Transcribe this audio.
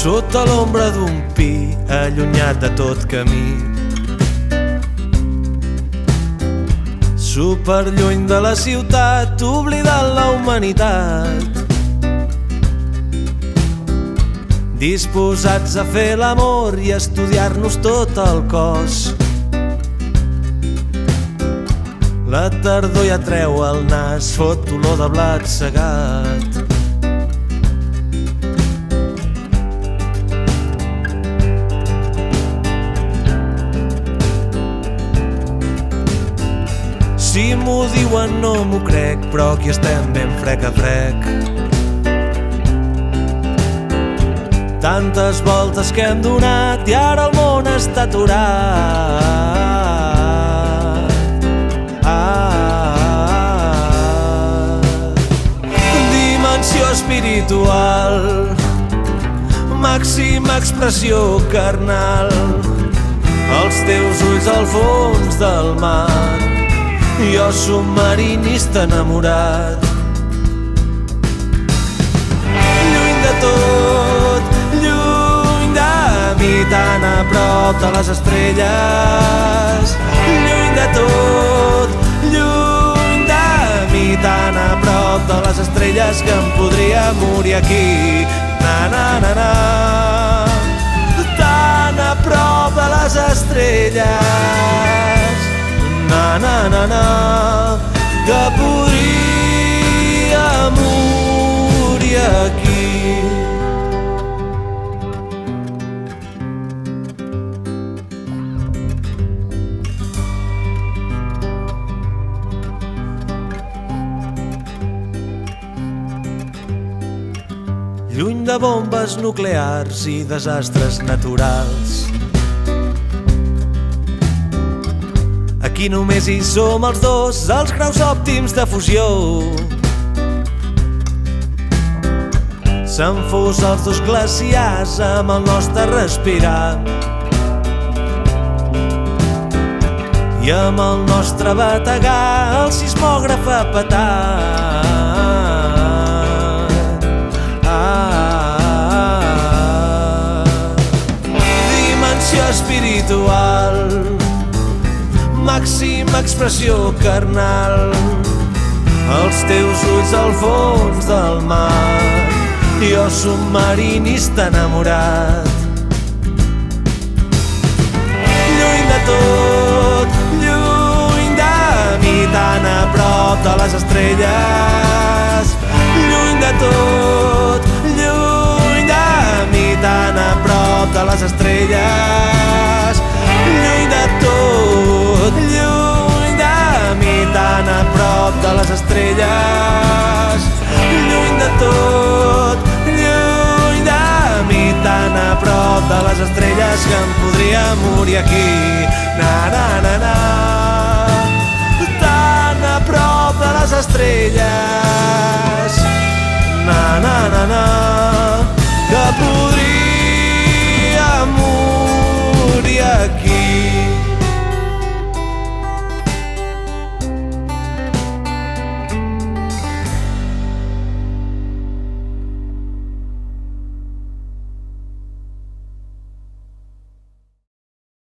sota l'ombra d'un pi, allunyat de tot camí. Superlluny de la ciutat, oblidant la humanitat, disposats a fer l'amor i a estudiar-nos tot el cos. La tardor ja treu el nas, fot olor de blat segat. Si m'ho diuen no m'ho crec, però aquí estem ben frec a frec. Tantes voltes que hem donat i ara el món està aturat. Dimensió espiritual, màxima expressió carnal, els teus ulls al fons del mar, jo submarinista enamorat. Lluny de tot, lluny de mi, tan a prop de les estrelles. Lluny de tot, lluny de mi, tan a prop de les estrelles que em podria morir aquí. Na na na na, tan a prop de les estrelles. Na na na na, que podria morir aquí. Lluny de bombes nuclears i desastres naturals, aquí només hi som els dos, els graus òptims de fusió. S'han fos els dos glaciars amb el nostre respirar i amb el nostre bategar el sismògraf a petar. Dimensió espiritual, màxima expressió carnal, els teus ulls al fons del mar, jo submarinista enamorat. Lluny de tot, lluny de mi, tan a prop de les estrelles. Lluny de tot, lluny de mi, tan a prop de les estrelles. Lluny de tot, lluny de mi, tan a prop de les estrelles. Lluny de tot, lluny de mi, tan a prop de les estrelles que em podria morir aquí. Na na na na, tan a prop de les estrelles. Na na na na.